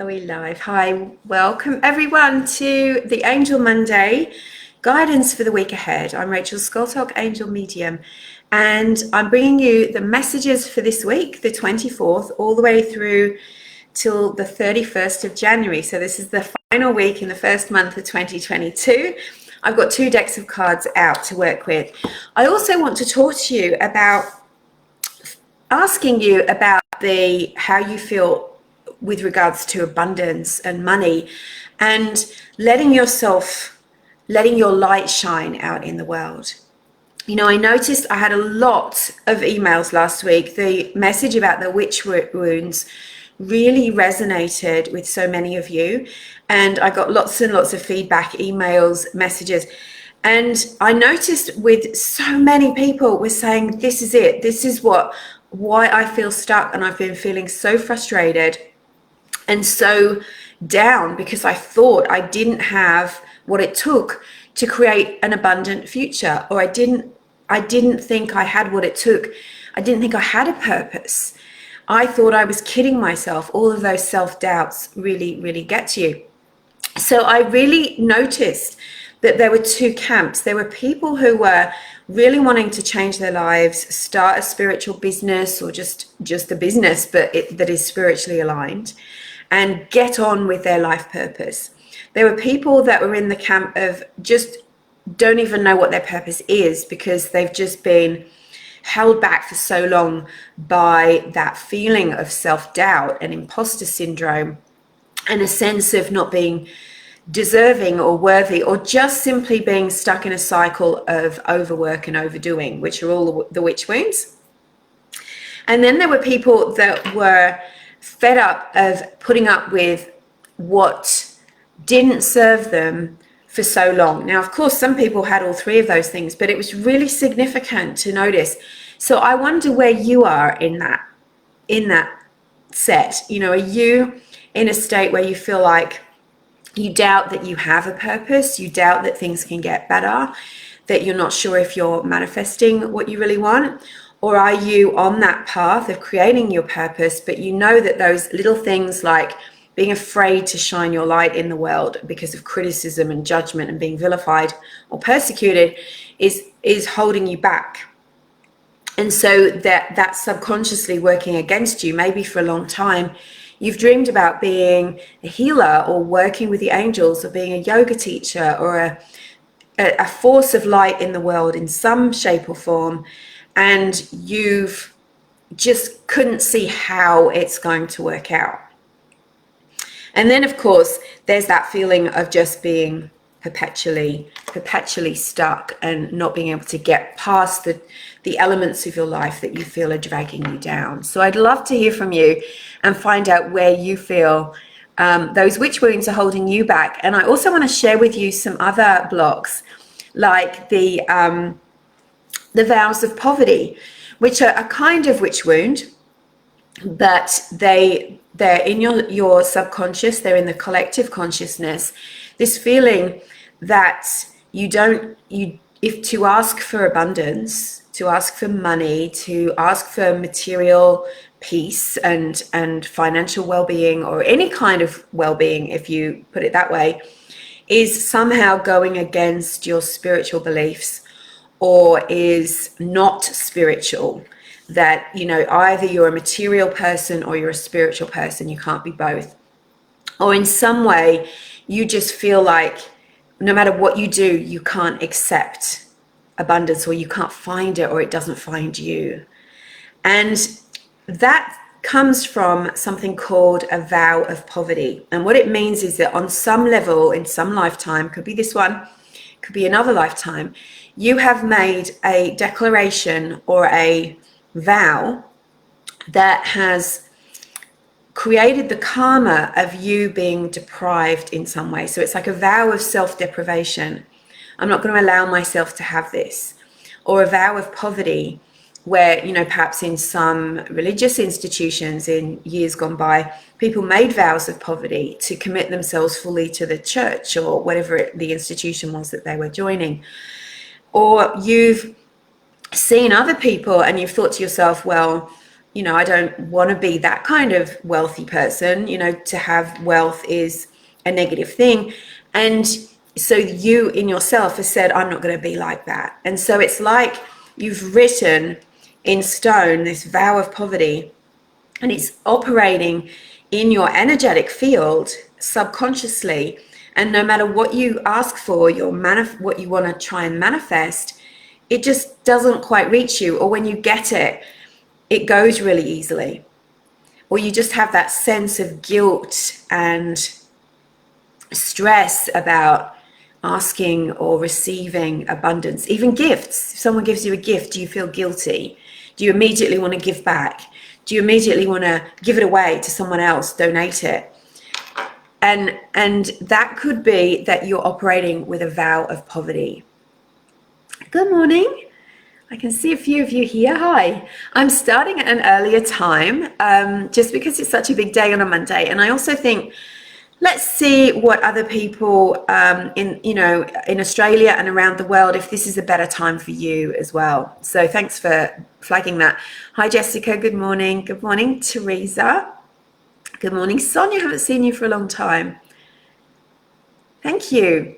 Are we live? Hi, welcome everyone to the Angel Monday guidance for the week ahead. I'm Rachel Scoltock, Angel Medium, and I'm bringing you the messages for this week, the 24th, all the way through till the 31st of January. So this is the final week in the first month of 2022. I've got 2 decks of cards out to work with. I also want to talk to you about asking you about how you feel with regards to abundance and money, and letting your light shine out in the world. You know, I noticed I had a lot of emails last week. The message about the witch wounds really resonated with so many of you, and I got lots and lots of feedback, emails, messages. And I noticed with so many people were saying, this is it. This is why I feel stuck, and I've been feeling so frustrated and so down because I thought I didn't have what it took to create an abundant future, or I didn't think I had what it took. I didn't think I had a purpose. I thought I was kidding myself. All of those self-doubts really, really get to you. So I really noticed that there were 2 camps. There were people who were really wanting to change their lives, start a spiritual business, or just a business, but that is spiritually aligned, and get on with their life purpose. There were people that were in the camp of just don't even know what their purpose is because they've just been held back for so long by that feeling of self-doubt and imposter syndrome and a sense of not being deserving or worthy, or just simply being stuck in a cycle of overwork and overdoing, which are all the witch wounds. And then there were people that were fed up of putting up with what didn't serve them for so long. Now, of course, some people had all 3 of those things, but it was really significant to notice. So I wonder where you are in that set. You know, are you in a state where you feel like you doubt that you have a purpose, you doubt that things can get better, that you're not sure if you're manifesting what you really want? Or are you on that path of creating your purpose, but you know that those little things like being afraid to shine your light in the world because of criticism and judgment and being vilified or persecuted is holding you back? And so that's subconsciously working against you. Maybe for a long time, you've dreamed about being a healer or working with the angels or being a yoga teacher or a force of light in the world in some shape or form, and you've just couldn't see how it's going to work out. And then, of course, there's that feeling of just being perpetually stuck and not being able to get past the elements of your life that you feel are dragging you down. So I'd love to hear from you and find out where you feel those witch wounds are holding you back. And I also want to share with you some other blocks, like the Vows of Poverty, which are a kind of witch wound, but they're in your subconscious, they're in the collective consciousness. This feeling that if to ask for abundance, to ask for money, to ask for material peace and financial well-being, or any kind of well-being, if you put it that way, is somehow going against your spiritual beliefs, or is not spiritual. That, you know, either you're a material person or you're a spiritual person. You can't be both. Or in some way, you just feel like no matter what you do, you can't accept abundance, or you can't find it, or it doesn't find you. And that comes from something called a vow of poverty. And what it means is that on some level, in some lifetime, could be this one, could be another lifetime, you have made a declaration or a vow that has created the karma of you being deprived in some way. So it's like a vow of self-deprivation. I'm not going to allow myself to have this. Or a vow of poverty, where, you know, perhaps in some religious institutions in years gone by, people made vows of poverty to commit themselves fully to the church or whatever the institution was that they were joining. Or you've seen other people and you've thought to yourself, well, you know, I don't want to be that kind of wealthy person. You know, to have wealth is a negative thing. And so you in yourself have said, I'm not going to be like that. And so it's like you've written in stone this vow of poverty, and it's operating in your energetic field subconsciously. And no matter what you ask for, what you want to try and manifest, it just doesn't quite reach you. Or when you get it, it goes really easily. Or you just have that sense of guilt and stress about asking or receiving abundance. Even gifts. If someone gives you a gift, do you feel guilty? Do you immediately want to give back? Do you immediately want to give it away to someone else, donate it? And that could be that you're operating with a vow of poverty. Good morning. I can see a few of you here. Hi. I'm starting at an earlier time just because it's such a big day on a Monday. And I also think, let's see what other people in Australia and around the world, if this is a better time for you as well. So thanks for flagging that. Hi, Jessica. Good morning. Good morning, Teresa. Good morning, Sonia. Haven't seen you for a long time. Thank you.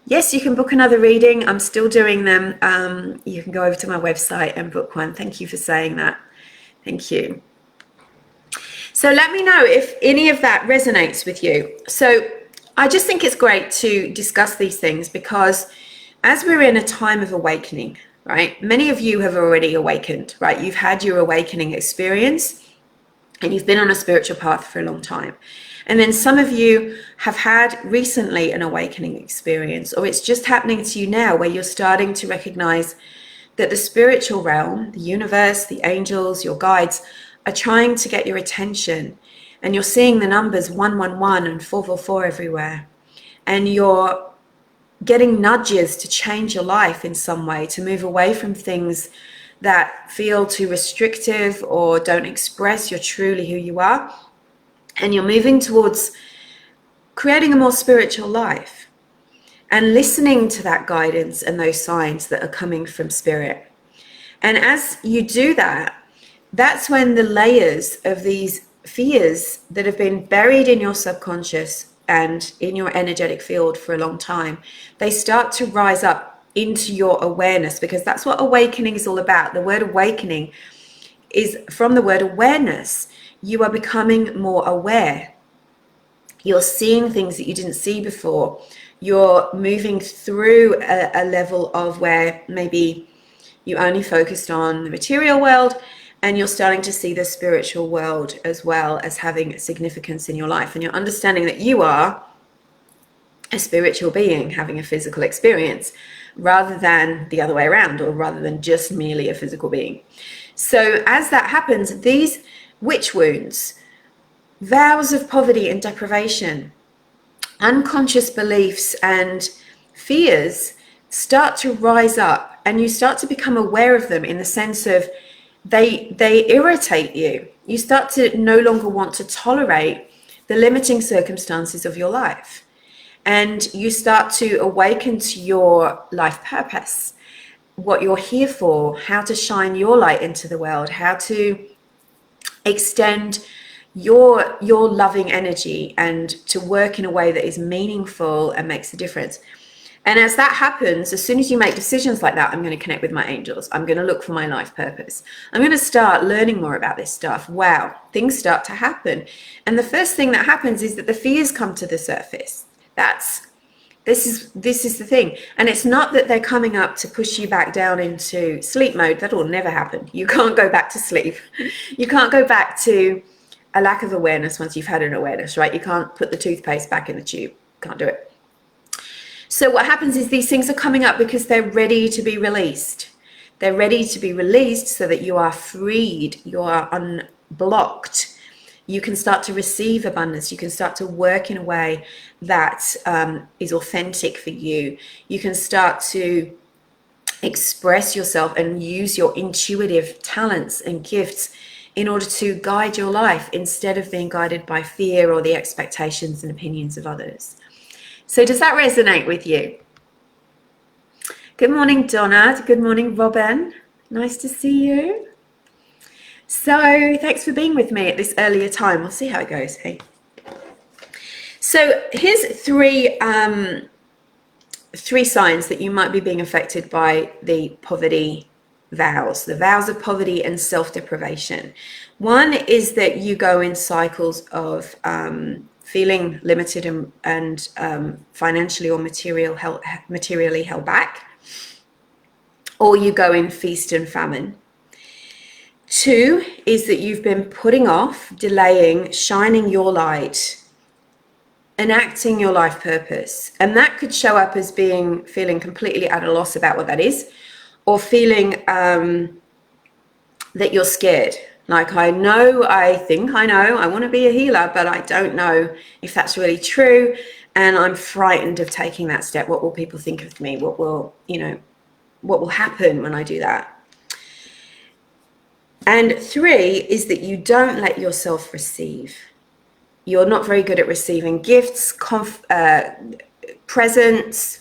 Yes, you can book another reading. I'm still doing them. You can go over to my website and book one. Thank you for saying that. Thank you. So let me know if any of that resonates with you. So I just think it's great to discuss these things because as we're in a time of awakening, right? Many of you have already awakened, right? You've had your awakening experience and you've been on a spiritual path for a long time. And then some of you have had recently an awakening experience, or it's just happening to you now where you're starting to recognize that the spiritual realm, the universe, the angels, your guides are trying to get your attention. And you're seeing the numbers 111 and 444 everywhere. And you're getting nudges to change your life in some way, to move away from things that feel too restrictive or don't express you're truly who you are. And you're moving towards creating a more spiritual life and listening to that guidance and those signs that are coming from spirit. And as you do that, that's when the layers of these fears that have been buried in your subconscious and in your energetic field for a long time, they start to rise up into your awareness, because that's what awakening is all about. The word awakening is from the word awareness. You are becoming more aware. You're seeing things that you didn't see before. You're moving through a level of where maybe you only focused on the material world, and you're starting to see the spiritual world as well as having significance in your life. And you're understanding that you are a spiritual being having a physical experience rather than the other way around, or rather than just merely a physical being. So as that happens, these witch wounds, vows of poverty and deprivation, unconscious beliefs and fears start to rise up, and you start to become aware of them in the sense of they irritate you. You start to no longer want to tolerate the limiting circumstances of your life. And you start to awaken to your life purpose, what you're here for, how to shine your light into the world, how to extend your loving energy and to work in a way that is meaningful and makes a difference. And as that happens, as soon as you make decisions like that, I'm going to connect with my angels. I'm going to look for my life purpose. I'm going to start learning more about this stuff. Wow, things start to happen. And the first thing that happens is that the fears come to the surface. This is the thing. And it's not that they're coming up to push you back down into sleep mode. That will never happen. You can't go back to sleep. You can't go back to a lack of awareness once you've had an awareness, right? You can't put the toothpaste back in the tube. Can't do it. So what happens is these things are coming up because they're ready to be released. They're ready to be released so that you are freed, you are unblocked. You can start to receive abundance. You can start to work in a way that is authentic for you. You can start to express yourself and use your intuitive talents and gifts in order to guide your life instead of being guided by fear or the expectations and opinions of others. So does that resonate with you? Good morning, Donna. Good morning, Robin. Nice to see you. So thanks for being with me at this earlier time. We'll see how it goes. Hey. So here's three signs that you might be being affected by the poverty vows, the vows of poverty and self-deprivation. One is that you go in cycles of feeling limited and financially or materially held back, or you go in feast and famine. Two is that you've been putting off, delaying, shining your light, enacting your life purpose. And that could show up as feeling completely at a loss about what that is, or feeling that you're scared. Like, I think I know, I want to be a healer, but I don't know if that's really true. And I'm frightened of taking that step. What will people think of me? What will happen when I do that? And three is that you don't let yourself receive. You're not very good at receiving gifts, presents,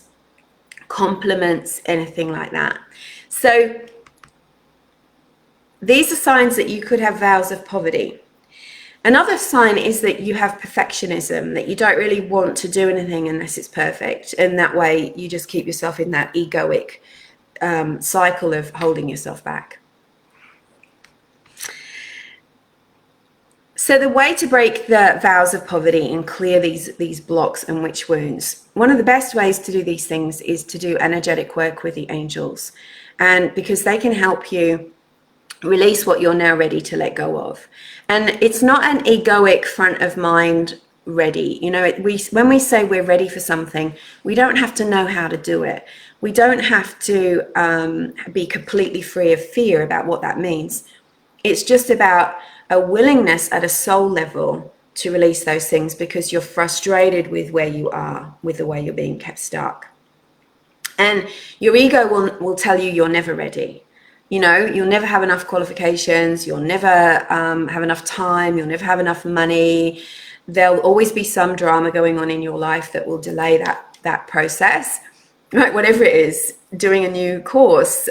compliments, anything like that. So these are signs that you could have vows of poverty. Another sign is that you have perfectionism, that you don't really want to do anything unless it's perfect. And that way you just keep yourself in that egoic cycle of holding yourself back. So the way to break the vows of poverty and clear these blocks and witch wounds, one of the best ways to do these things is to do energetic work with the angels, and because they can help you release what you're now ready to let go of. And it's not an egoic front of mind ready. When we say we're ready for something, we don't have to know how to do it. We don't have to be completely free of fear about what that means. It's just about a willingness at a soul level to release those things because you're frustrated with where you are, with the way you're being kept stuck. And your ego will tell you you're never ready. You'll never have enough qualifications. You'll never have enough time. You'll never have enough money. There'll always be some drama going on in your life that will delay that process, right? Whatever it is, doing a new course,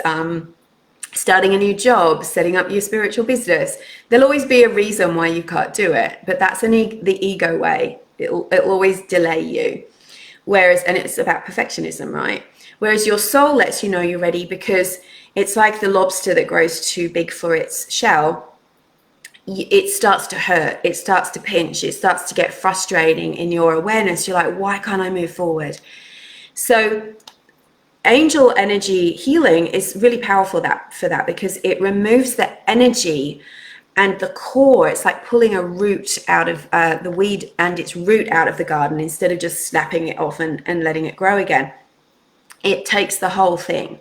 starting a new job, setting up your spiritual business. There'll always be a reason why you can't do it, but that's the ego way. It'll always delay you. And it's about perfectionism, right? Whereas your soul lets you know you're ready because it's like the lobster that grows too big for its shell. It starts to hurt, it starts to pinch, it starts to get frustrating in your awareness. You're like, why can't I move forward? So angel energy healing is really powerful for that because it removes the energy and the core. It's like pulling a root out of the weed and its root out of the garden instead of just snapping it off and letting it grow again. It takes the whole thing.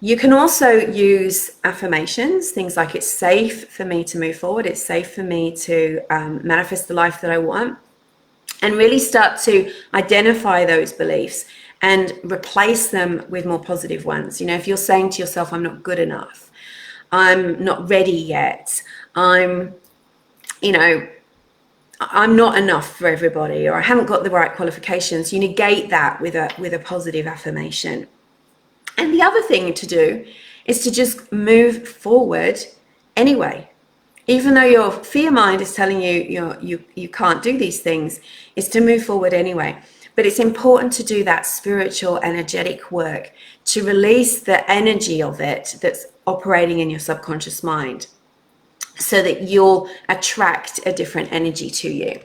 You can also use affirmations, things like it's safe for me to move forward. It's safe for me to manifest the life that I want, and really start to identify those beliefs and replace them with more positive ones. If you're saying to yourself, I'm not good enough, I'm not ready yet, I'm not enough for everybody, or I haven't got the right qualifications, you negate that with a positive affirmation. And the other thing to do is to just move forward anyway. Even though your fear mind is telling you can't do these things, is to move forward anyway. But it's important to do that spiritual, energetic work to release the energy of it that's operating in your subconscious mind so that you'll attract a different energy to you.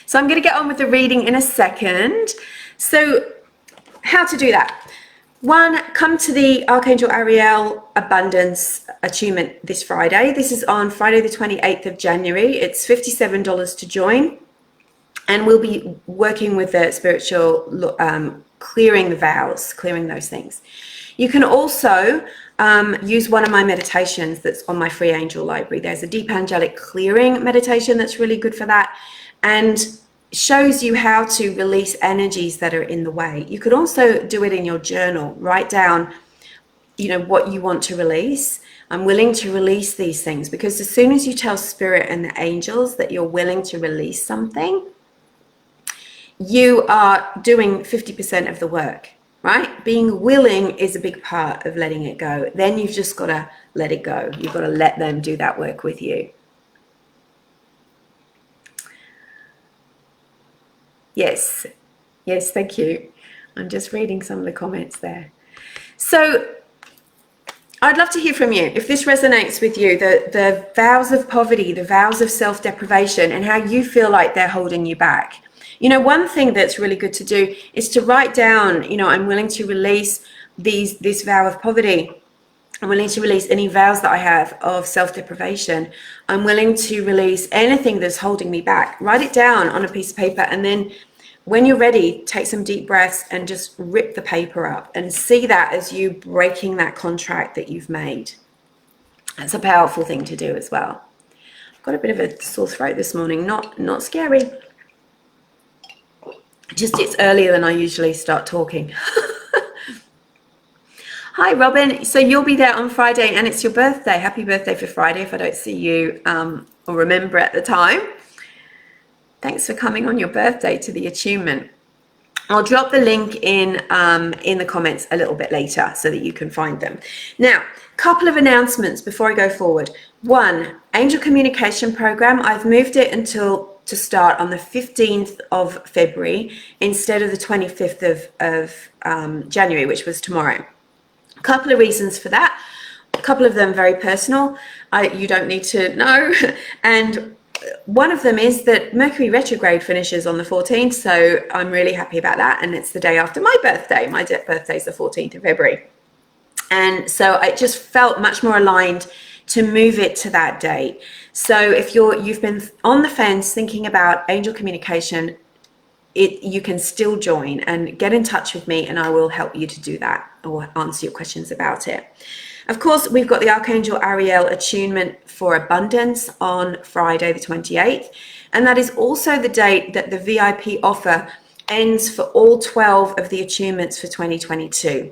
So I'm going to get on with the reading in a second. So how to do that? One, come to the Archangel Arielle Abundance Attunement this Friday. This is on Friday the 28th of January. It's $57 to join. And we'll be working with the spiritual, clearing the vows, clearing those things. You can also use one of my meditations that's on my free angel library. There's a deep angelic clearing meditation that's really good for that, and shows you how to release energies that are in the way. You could also do it in your journal. Write down, what you want to release. I'm willing to release these things, because as soon as you tell spirit and the angels that you're willing to release something, you are doing 50% of the work. right? Being willing is a big part of letting it go. Then you've just got to let it go. You've got to let them do that work with you. Yes, yes, thank you. I'm just reading some of the comments there. So I'd love to hear from you if this resonates with you, the vows of poverty, the vows of self-deprivation, and how you feel like they're holding you back. You know, one thing that's really good to do is to write down, you know, I'm willing to release this vow of poverty. I'm willing to release any vows that I have of self-deprivation. I'm willing to release anything that's holding me back. Write it down on a piece of paper, and then when you're ready, take some deep breaths and just rip the paper up and see that as you breaking that contract that you've made. That's a powerful thing to do as well. I've got a bit of a sore throat this morning, not scary. Just it's earlier than I usually start talking. Hi, Robin. So you'll be there on Friday, and it's your birthday. Happy birthday for Friday if I don't see you or remember at the time. Thanks for coming on your birthday to the Attunement. I'll drop the link in the comments a little bit later so that you can find them. Now, a couple of announcements before I go forward. One, Angel Communication Program. I've moved it to start on the 15th of February instead of the 25th of January, which was tomorrow. A couple of reasons for that. A couple of them very personal. You don't need to know. And one of them is that Mercury retrograde finishes on the 14th, so I'm really happy about that, and it's the day after my birthday. My birthday is the 14th of February, and so I just felt much more aligned to move it to that date. So if you've been on the fence thinking about angel communication, you can still join and get in touch with me, and I will help you to do that or answer your questions about it. Of course, we've got the Archangel Arielle Attunement for Abundance on Friday the 28th. And that is also the date that the VIP offer ends for all 12 of the attunements for 2022.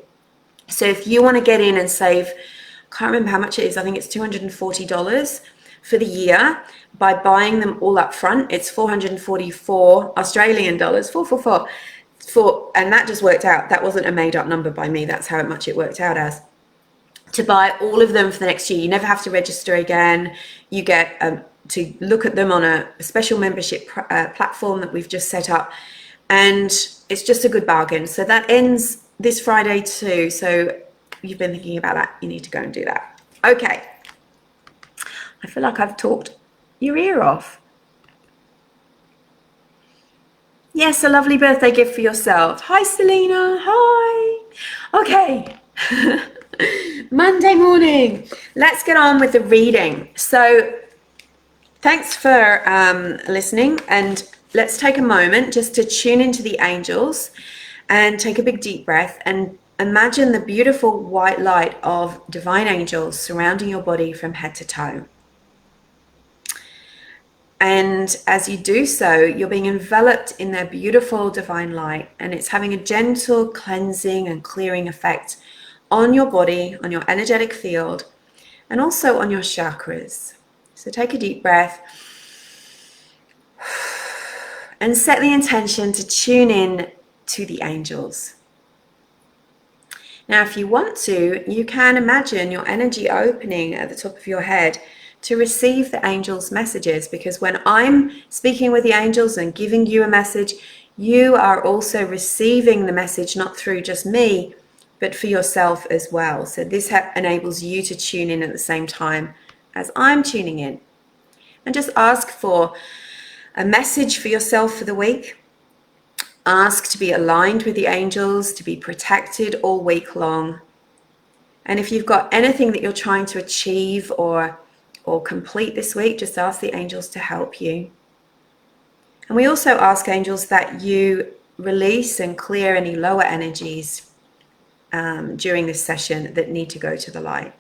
So if you want to get in and save, I can't remember how much it is, I think it's $240 for the year by buying them all up front. It's 444 Australian dollars, 444. And that just worked out. That wasn't a made up number by me. That's how much it worked out as. To buy all of them for the next year. You never have to register again. You get to look at them on a special membership platform that we've just set up, and it's just a good bargain. So that ends this Friday too. So you've been thinking about that, you need to go and do that. Okay, I feel like I've talked your ear off. Yes, a lovely birthday gift for yourself. Hi, Selena. Hi. Okay. Monday morning, let's get on with the reading. So thanks for listening, and let's take a moment just to tune into the angels and take a big deep breath and imagine the beautiful white light of divine angels surrounding your body from head to toe. And as you do so, you're being enveloped in their beautiful divine light, and it's having a gentle cleansing and clearing effect on your body, on your energetic field, and also on your chakras. So take a deep breath and set the intention to tune in to the angels. Now, if you want to, you can imagine your energy opening at the top of your head to receive the angels' messages, because when I'm speaking with the angels and giving you a message, you are also receiving the message, not through just me, but for yourself as well. So this enables you to tune in at the same time as I'm tuning in. And just ask for a message for yourself for the week. Ask to be aligned with the angels, to be protected all week long. And if you've got anything that you're trying to achieve or complete this week, just ask the angels to help you. And we also ask angels that you release and clear any lower energies during this session that need to go to the light.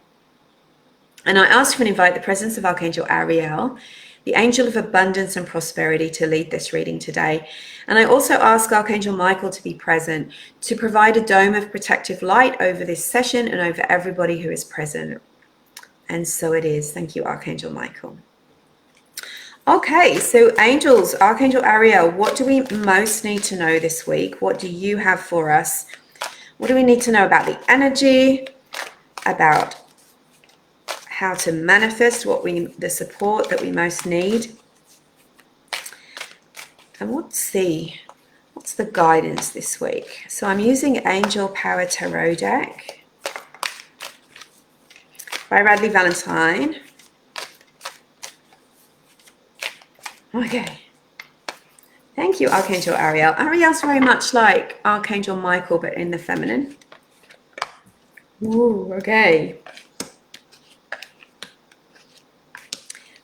And I ask you to invite the presence of Archangel Arielle, the angel of abundance and prosperity, to lead this reading today. And I also ask Archangel Michael to be present to provide a dome of protective light over this session and over everybody who is present. And so it is. Thank you, Archangel Michael. Okay, so angels, Archangel Arielle, what do we most need to know this week? What do you have for us? What do we need to know about the energy, about how to manifest the support that we most need? And what's the guidance this week? So I'm using Angel Power Tarot deck by Radley Valentine. Okay. Thank you, Archangel Arielle. Arielle's very much like Archangel Michael, but in the feminine. Ooh, okay.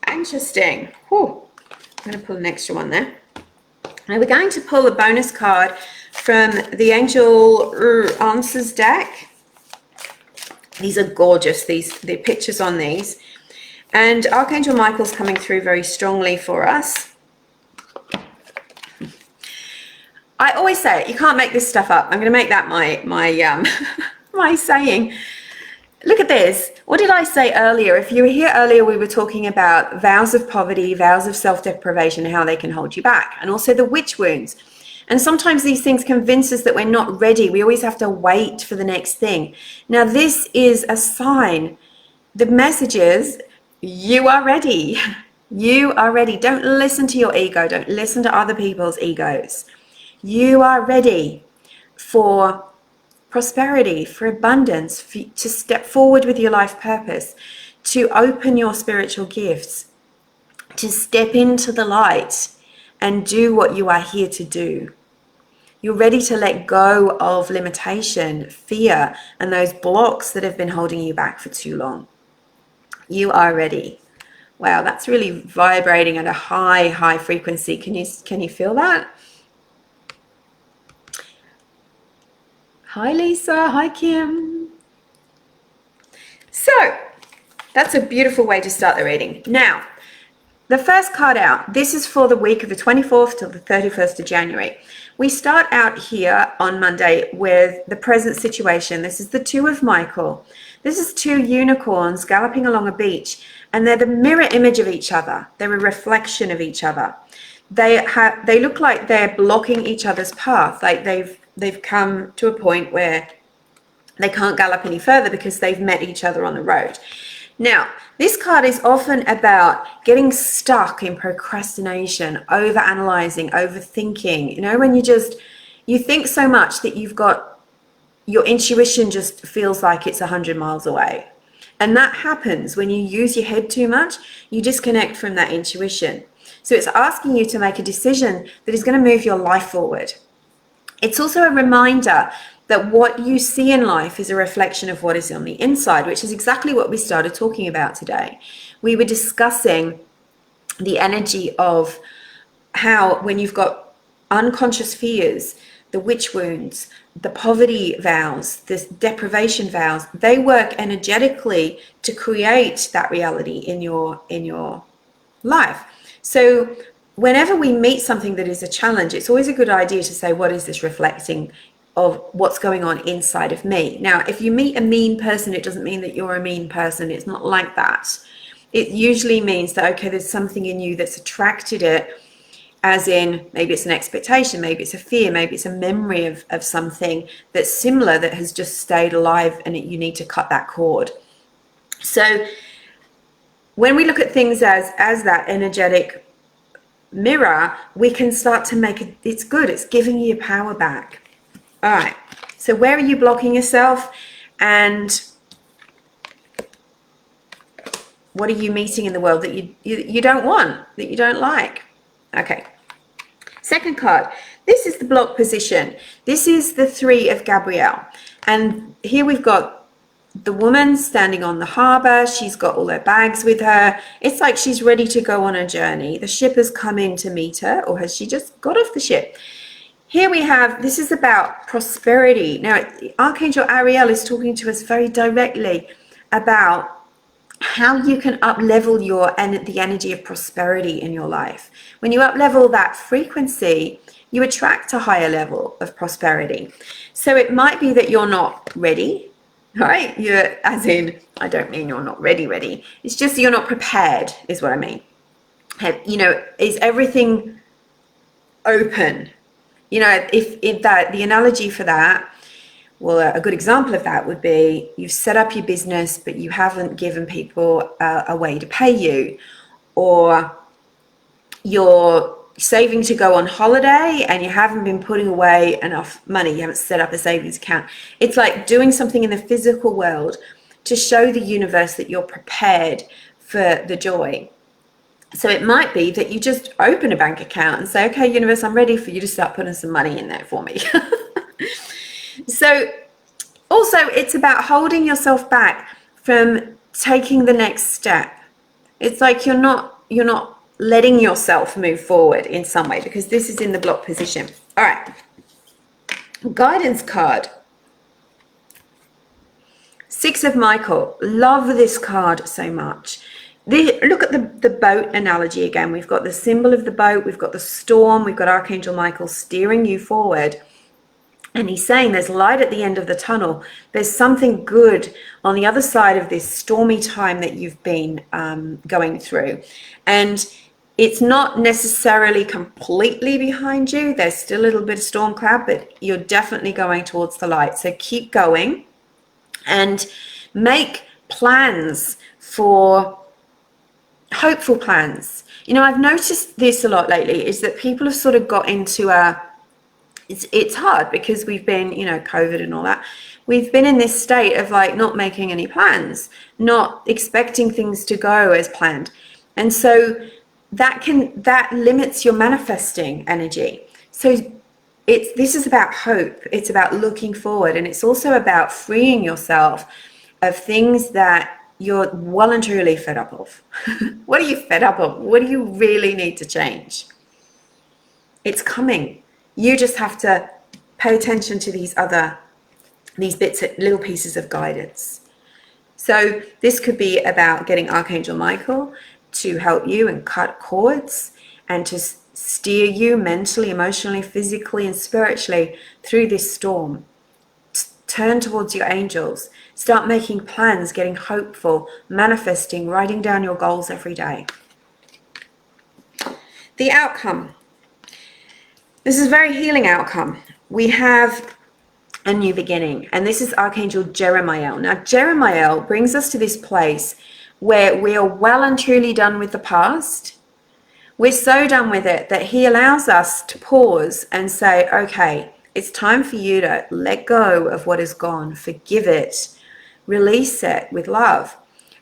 Interesting. Ooh, I'm going to pull an extra one there. Now we're going to pull a bonus card from the Angel Answers deck. These are gorgeous, the pictures on these. And Archangel Michael's coming through very strongly for us. I always say it, you can't make this stuff up. I'm going to make that my my saying. Look at this. What did I say earlier? If you were here earlier, we were talking about vows of poverty, vows of self-deprivation, and how they can hold you back, and also the witch wounds. And sometimes these things convince us that we're not ready. We always have to wait for the next thing. Now, this is a sign. The message is, you are ready. You are ready. Don't listen to your ego. Don't listen to other people's egos. You are ready for prosperity, for abundance, to step forward with your life purpose, to open your spiritual gifts, to step into the light and do what you are here to do. You're ready to let go of limitation, fear, and those blocks that have been holding you back for too long. You are ready. Wow, that's really vibrating at a high frequency. Can you feel that? Hi, Lisa. Hi, Kim. So that's a beautiful way to start the reading. Now, the first card out, this is for the week of the 24th till the 31st of January. We start out here on Monday with the present situation. This is the Two of Michael. This is two unicorns galloping along a beach, and they're the mirror image of each other. They're a reflection of each other. They look like they're blocking each other's path, like they've come to a point where they can't gallop any further because they've met each other on the road. Now, this card is often about getting stuck in procrastination, overanalyzing, overthinking. You know, when you think so much that your intuition just feels like it's 100 miles away. And that happens when you use your head too much. You disconnect from that intuition. So it's asking you to make a decision that is going to move your life forward. It's also a reminder that what you see in life is a reflection of what is on the inside, which is exactly what we started talking about today. We were discussing the energy of how when you've got unconscious fears, the witch wounds, the poverty vows, the deprivation vows, they work energetically to create that reality in your life. So whenever we meet something that is a challenge, it's always a good idea to say, what is this reflecting of what's going on inside of me? Now, if you meet a mean person, it doesn't mean that you're a mean person. It's not like that. It usually means that, okay, there's something in you that's attracted it, as in maybe it's an expectation, maybe it's a fear, maybe it's a memory of something that's similar that has just stayed alive, and you need to cut that cord. So when we look at things as that energetic mirror, we can start to make it, it's good, it's giving you your power back. All right, so where are you blocking yourself, and what are you meeting in the world that you don't want, that you don't like? Okay, second card, this is the block position. This is the Three of Gabrielle, and here we've got the woman standing on the harbor. She's got all her bags with her. It's like she's ready to go on a journey. The ship has come in to meet her, or has she just got off the ship? Here we have, this is about prosperity. Now, Archangel Arielle is talking to us very directly about how you can up-level the energy of prosperity in your life. When you up-level that frequency, you attract a higher level of prosperity. So it might be that you're not ready, right? As in, I don't mean you're not ready. It's just you're not prepared, is what I mean. You know, is everything open? You know, if that, the analogy for that Well, a good example of that would be you've set up your business, but you haven't given people a way to pay you, or you're saving to go on holiday and you haven't been putting away enough money. You haven't set up a savings account. It's like doing something in the physical world to show the universe that you're prepared for the joy. So it might be that you just open a bank account and say, okay, universe, I'm ready for you to start putting some money in there for me. So also it's about holding yourself back from taking the next step. It's like you're not letting yourself move forward in some way, because this is in the block position. All right. Guidance card. Six of Michael. Love this card so much. Look at the boat analogy again. We've got the symbol of the boat. We've got the storm. We've got Archangel Michael steering you forward. And he's saying there's light at the end of the tunnel. There's something good on the other side of this stormy time that you've been going through. And it's not necessarily completely behind you. There's still a little bit of storm cloud, but you're definitely going towards the light. So keep going and make plans for hopeful plans. You know, I've noticed this a lot lately, is that people have sort of got into it's hard because we've been, you know, COVID and all that. We've been in this state of like not making any plans, not expecting things to go as planned. And so that limits your manifesting energy. So this is about hope. It's about looking forward. And it's also about freeing yourself of things that you're well and truly fed up of. What are you fed up of? What do you really need to change? It's coming. You just have to pay attention to these bits, little pieces of guidance. So this could be about getting Archangel Michael to help you and cut cords and to steer you mentally, emotionally, physically, and spiritually through this storm. Turn towards your angels. Start making plans, getting hopeful, manifesting, writing down your goals every day. The outcome. This is a very healing outcome. We have a new beginning, and this is Archangel Jeremiah. Now, Jeremiah brings us to this place where we are well and truly done with the past. We're so done with it that he allows us to pause and say, okay, it's time for you to let go of what is gone, forgive it, release it with love,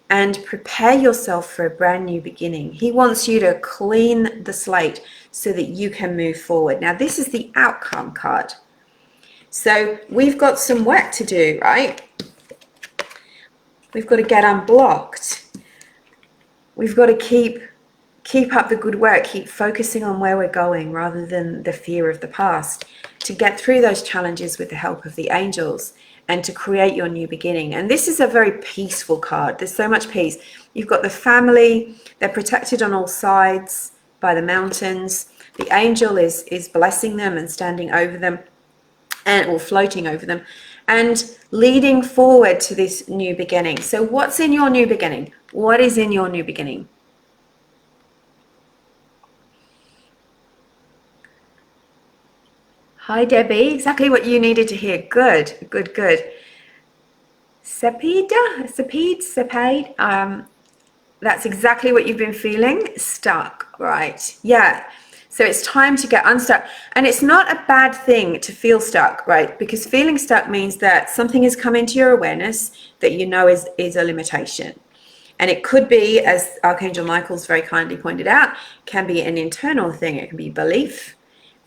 and prepare yourself for a brand new beginning. He wants you to clean the slate so that you can move forward. Now, this is the outcome card. So we've got some work to do, right? We've got to get unblocked. We've got to keep up the good work, keep focusing on where we're going rather than the fear of the past, to get through those challenges with the help of the angels and to create your new beginning. And this is a very peaceful card. There's so much peace. You've got the family. They're protected on all sides by the mountains. The angel is blessing them and standing over them, or floating over them, and leading forward to this new beginning. So what's in your new beginning? What is in your new beginning? Hi, Debbie. Exactly what you needed to hear. Good, good, good. Sepide. That's exactly what you've been feeling. Stuck, right? Yeah. So it's time to get unstuck. And it's not a bad thing to feel stuck, right? Because feeling stuck means that something has come into your awareness that you know is a limitation. And it could be, as Archangel Michael's very kindly pointed out, can be an internal thing. It can be belief,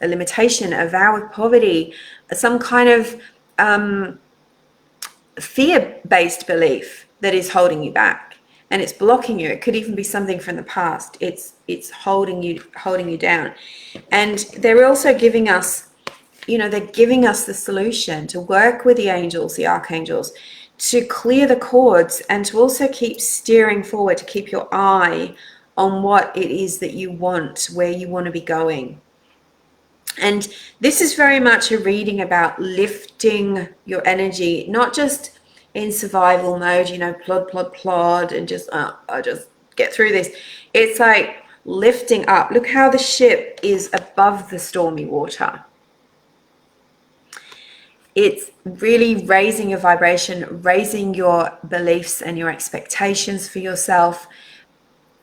a limitation, a vow of poverty, some kind of fear-based belief that is holding you back and it's blocking you. It could even be something from the past. It's holding you down. And they're also giving us, they're giving us the solution to work with the angels, the archangels, to clear the cords and to also keep steering forward, to keep your eye on what it is that you want, where you want to be going. And this is very much a reading about lifting your energy, not just in survival mode, plod, and just, I'll just get through this. It's like lifting up. Look how the ship is above the stormy water. It's really raising your vibration, raising your beliefs and your expectations for yourself,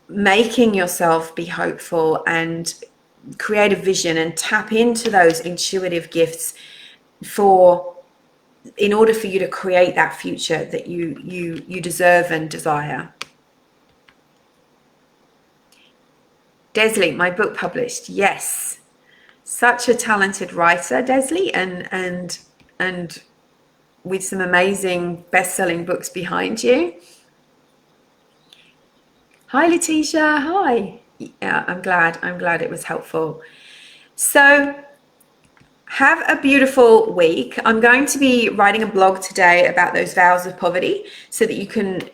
making yourself be hopeful and create a vision and tap into those intuitive gifts in order for you to create that future that you deserve and desire. Desley, my book published. Yes. Such a talented writer, Desley, and with some amazing best-selling books behind you. Hi, Letitia. Hi. Yeah, I'm glad it was helpful. So have a beautiful week. I'm going to be writing a blog today about those vows of poverty so that you can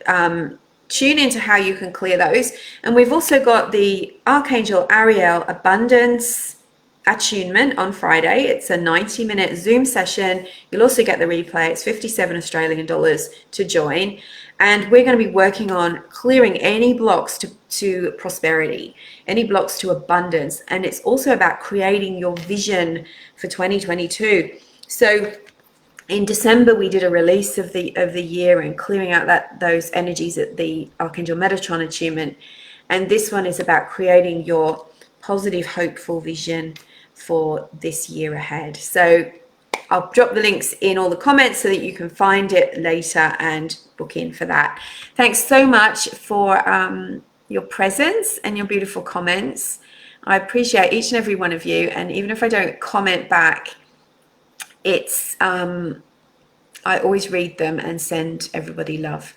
tune into how you can clear those. And we've also got the Archangel Arielle Abundance Attunement on Friday. It's a 90-minute Zoom session. You'll also get the replay. It's 57 Australian dollars to join. And we're going to be working on clearing any blocks to prosperity, any blocks to abundance. And it's also about creating your vision for 2022. So in December, we did a release of the year and clearing out those energies at the Archangel Metatron attunement. And this one is about creating your positive, hopeful vision for this year ahead. So I'll drop the links in all the comments so that you can find it later and book in for that. Thanks so much for your presence and your beautiful comments. I appreciate each and every one of you. And even if I don't comment back, it's I always read them and send everybody love.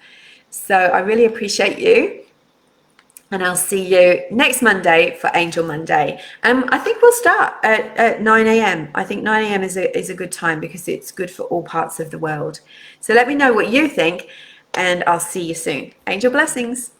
So I really appreciate you. And I'll see you next Monday for Angel Monday. I think we'll start at 9 a.m. I think 9 a.m. is a good time because it's good for all parts of the world. So let me know what you think, and I'll see you soon. Angel blessings.